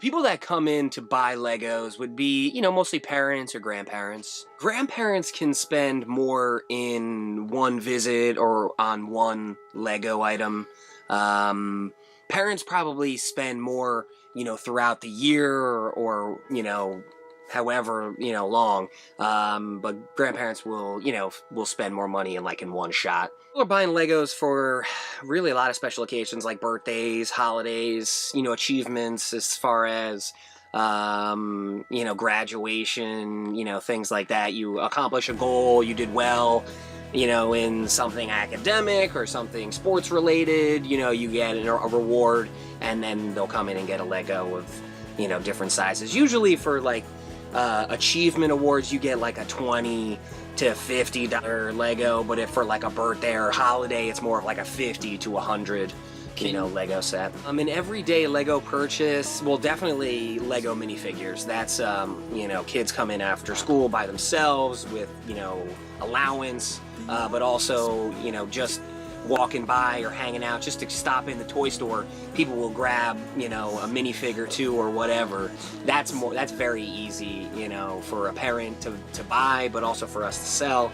People that come in to buy Legos would be, mostly parents or grandparents. Grandparents can spend more in one visit or on one Lego item. Parents probably spend more, throughout the year or however, long. But grandparents will spend more money in one shot. People are buying Legos for really a lot of special occasions like birthdays, holidays, achievements as far as, graduation, things like that. You accomplish a goal, you did well, in something academic or something sports related, you get a reward, and then they'll come in and get a Lego of, different sizes. Usually for achievement awards, you get like a $20 to $50 Lego, but if for like a birthday or holiday, it's more of like a $50 to $100 Lego set. An everyday Lego purchase, well, definitely Lego minifigures. That's kids come in after school by themselves with allowance, but also just walking by or hanging out, just to stop in the toy store, people will grab a minifig or two or whatever. That's very easy for a parent to buy, but also for us to sell.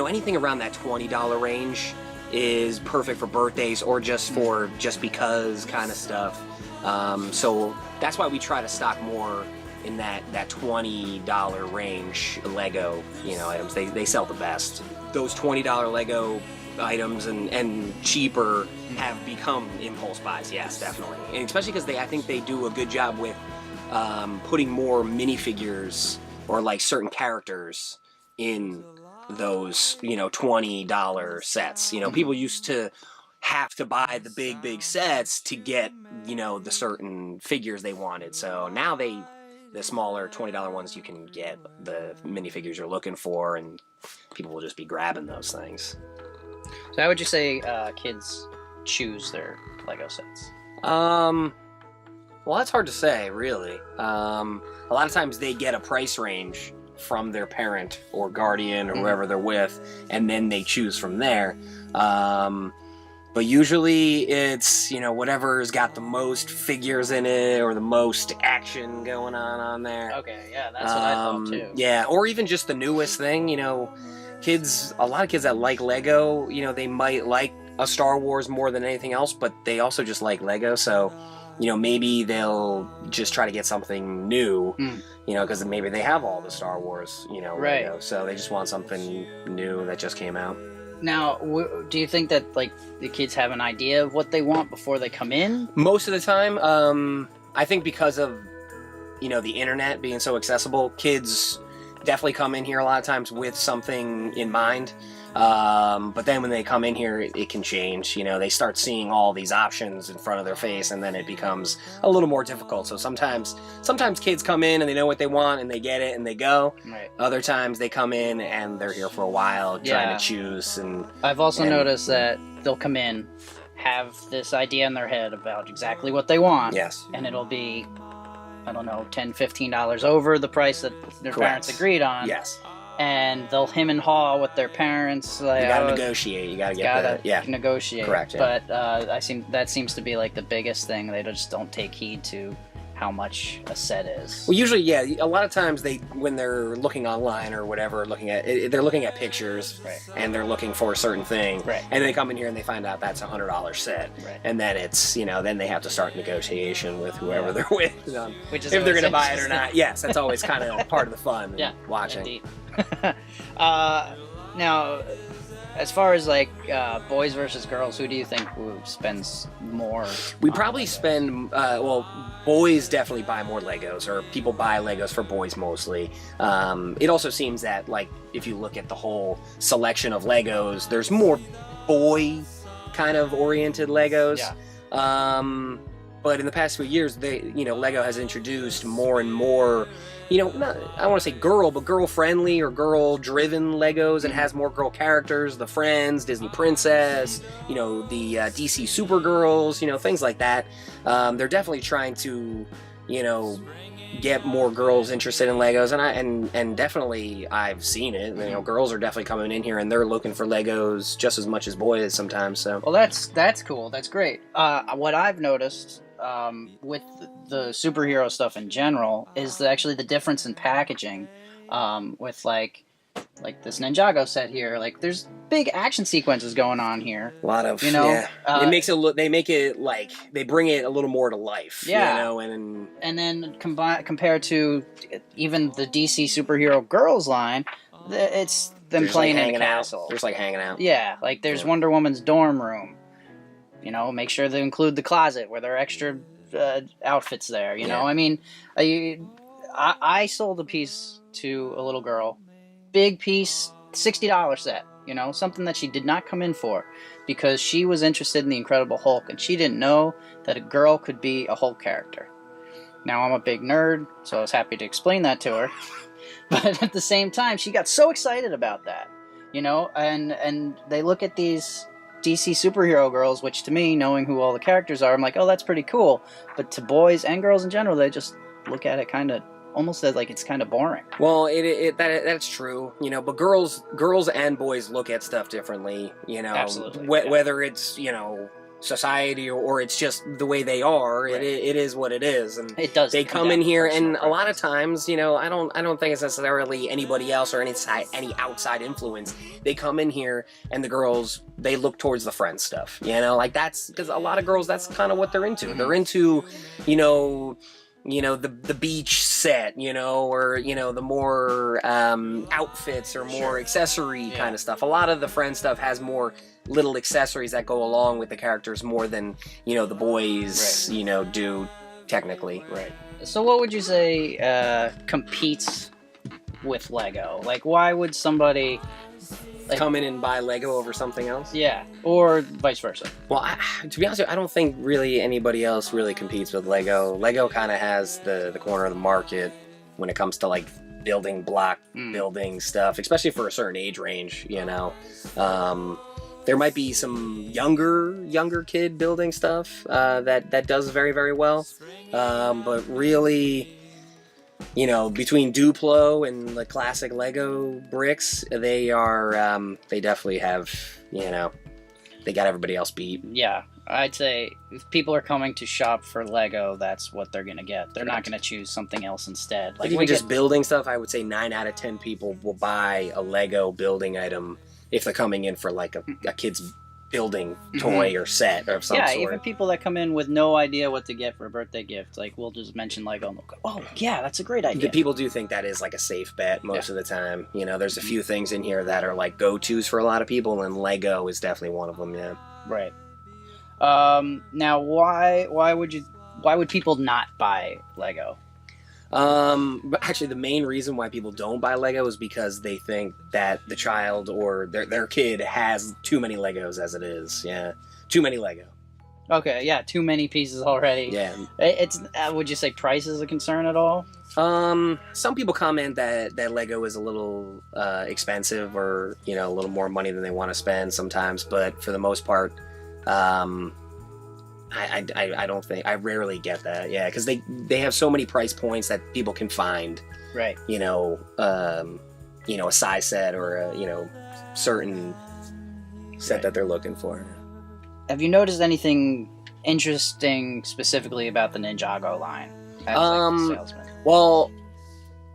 Anything around that $20 range is perfect for birthdays or just because kind of stuff. So that's why we try to stock more in that $20 range Lego items. They sell the best. Those $20 Lego items and cheaper have become impulse buys. Yes, definitely, and especially because I think they do a good job with putting more minifigures or like certain characters in those $20 sets. People used to have to buy the big sets to get the certain figures they wanted. So now the smaller $20 ones, you can get the minifigures you're looking for, and people will just be grabbing those things. So how would you say kids choose their Lego sets? Well, that's hard to say, really. A lot of times they get a price range from their parent or guardian or whoever they're with, and then they choose from there. But usually it's, whatever's got the most figures in it or the most action going on there. Okay, yeah, that's what I thought too. Yeah, or even just the newest thing, a lot of kids that like Lego, they might like a Star Wars more than anything else, but they also just like Lego, so, maybe they'll just try to get something new, because maybe they have all the Star Wars, right. Lego, so they just want something new that just came out. Now, do you think that the kids have an idea of what they want before they come in? Most of the time, I think because of the internet being so accessible, kids definitely come in here a lot of times with something in mind. But then when they come in here, it can change. They start seeing all these options in front of their face, and then it becomes a little more difficult. So sometimes kids come in and they know what they want and they get it and they go. Right. Other times they come in and they're here for a while trying to choose. And I've also noticed that they'll come in, have this idea in their head about exactly what they want. Yes. And it'll be, I don't know, $10, $15 over the price that their parents agreed on. Yes. And they'll hem and haw with their parents. Like, you gotta negotiate. You gotta negotiate. Correct. Yeah. But that seems to be like the biggest thing. They just don't take heed to how much a set is. Well, usually, yeah. A lot of times, when they're looking online or whatever, they're looking at pictures, right, and they're looking for a certain thing, right, and they come in here and they find out that's $100 set, right, and then it's then they have to start negotiation with whoever they're with, which is if they're going to buy it or not. Yes, that's always kind of part of the fun. Yeah, watching. Indeed. Now, as far as boys versus girls, who do you think spends more? We probably spend boys definitely buy more Legos, or people buy Legos for boys mostly. It also seems that if you look at the whole selection of Legos, there's more boy kind of oriented Legos. Yeah. But in the past few years, Lego has introduced more and more, I don't want to say girl, but girl-friendly or girl-driven Legos. It has more girl characters, the Friends, Disney Princess, the DC Supergirls, things like that. They're definitely trying to, get more girls interested in Legos, and definitely I've seen it. Girls are definitely coming in here and they're looking for Legos just as much as boys sometimes. So well, that's cool. That's great. What I've noticed with the superhero stuff in general is actually the difference in packaging. With like this Ninjago set here, like there's big action sequences going on here. A lot of, You know, yeah. It makes it look. They make it like they bring it a little more to life. Yeah. You know, and then compared to even the DC superhero girls line, it's them playing in a castle. They're just like hanging out. Yeah, like there's Wonder Woman's dorm room. You know, make sure they include the closet where there are extra outfits there. You know, I mean, I sold a piece to a little girl, big piece, $60 set. You know, something that she did not come in for, because she was interested in the Incredible Hulk, and she didn't know that a girl could be a Hulk character. Now, I'm a big nerd, so I was happy to explain that to her. But at the same time, she got so excited about that, you know, and they look at these DC superhero girls, which to me, knowing who all the characters are, I'm like, oh, that's pretty cool. But to boys and girls in general, they just look at it kind of almost as like it's kind of boring. Well, that's true, you know. But girls and boys look at stuff differently, you know. Absolutely. Whether it's, you know, society or it's just the way they are, Right. it is what it is, and It does. they come in here, and a lot of times, you know, I don't think it's necessarily anybody else or any outside influence. They come in here, and the girls, they look towards the friend stuff, you know, like that's because a lot of girls, that's kind of what they're into. Mm-hmm. They're into, you know, the beach set, you know, or, you know, the more outfits or more accessory kind of stuff. A lot of the friend stuff has more little accessories that go along with the characters more than, you know, the boys, you know, do technically. Right. So what would you say competes with Lego? Like, why would somebody come in and buy Lego over something else? Yeah, or vice versa. Well, to be honest with you, I don't think really anybody else really competes with Lego. Lego kind of has the corner of the market when it comes to like building block building stuff, especially for a certain age range, you know. There might be some younger kid building stuff that does very, very well, but really, you know, between Duplo and the classic Lego bricks, they definitely have, you know, they got everybody else beat. Yeah, I'd say if people are coming to shop for Lego, that's what they're gonna get. They're not gonna choose something else instead. Like even just building stuff, I would say 9 out of 10 people will buy a Lego building item if they're coming in for like a kid's building toy or set or some sort. Yeah, even people that come in with no idea what to get for a birthday gift, like we'll just mention Lego and they'll go, oh yeah, that's a great idea. People do think that is like a safe bet most of the time. You know, there's a few things in here that are like go-tos for a lot of people, and Lego is definitely one of them, yeah. Right. Now why would people not buy Lego? But actually the main reason why people don't buy Lego is because they think that the child or their kid has too many Legos as it is. Yeah, too many Lego. Okay, yeah, too many pieces already. Yeah. It's would you say price is a concern at all? Some people comment that Lego is a little expensive, or, you know, a little more money than they want to spend sometimes, but for the most part, I don't think, I rarely get that. Yeah, because they have so many price points that people can find. Right. You know, a size set or a, you know, certain set that they're looking for. Have you noticed anything interesting specifically about the Ninjago line as like, salesman? Well,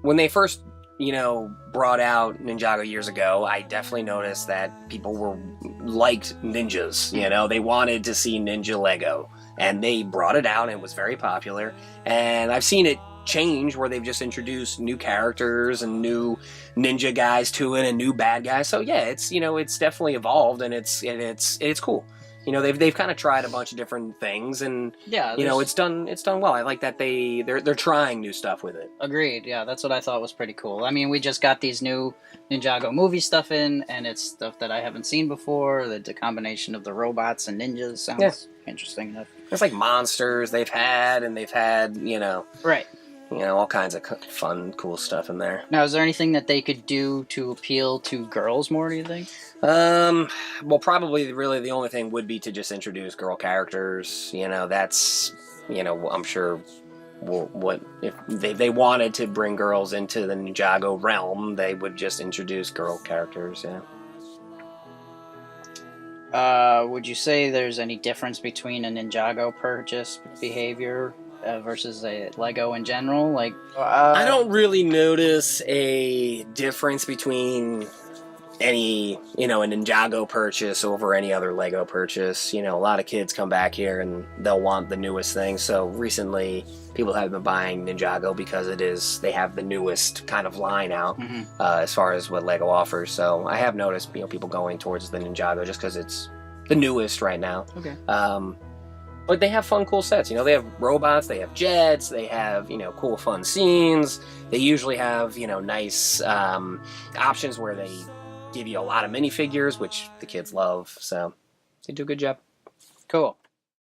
when they first, you know, brought out Ninjago years ago, I definitely noticed that people liked ninjas. You know, they wanted to see ninja Lego, and they brought it out, and it was very popular. And I've seen it change where they've just introduced new characters and new ninja guys to it and new bad guys. So yeah, it's, you know, it's definitely evolved, and it's cool. You know, they've kind of tried a bunch of different things, and yeah, you know, it's done well. I like that they're trying new stuff with it. Agreed. Yeah, that's what I thought was pretty cool. I mean, we just got these new Ninjago movie stuff in, and it's stuff that I haven't seen before. The combination of the robots and ninjas sounds interesting enough. It's like monsters they've had, and they've had, you know, right. You know, all kinds of fun, cool stuff in there. Now, is there anything that they could do to appeal to girls more, do you think? Well, probably really the only thing would be to just introduce girl characters. You know, that's, you know, I'm sure what if they wanted to bring girls into the Ninjago realm, they would just introduce girl characters, yeah. Would you say there's any difference between a Ninjago purchase behavior versus a Lego in general? Like, I don't really notice a difference between any, a Ninjago purchase over any other Lego purchase. A lot of kids come back here and they'll want the newest thing. So recently, people have been buying Ninjago because they have the newest kind of line out as far as what Lego offers. So I have noticed, people going towards the Ninjago just because it's the newest right now. Okay. But they have fun, cool sets. They have robots, they have jets, they have, cool, fun scenes. They usually have, nice options where they give you a lot of minifigures, which the kids love. So they do a good job. Cool.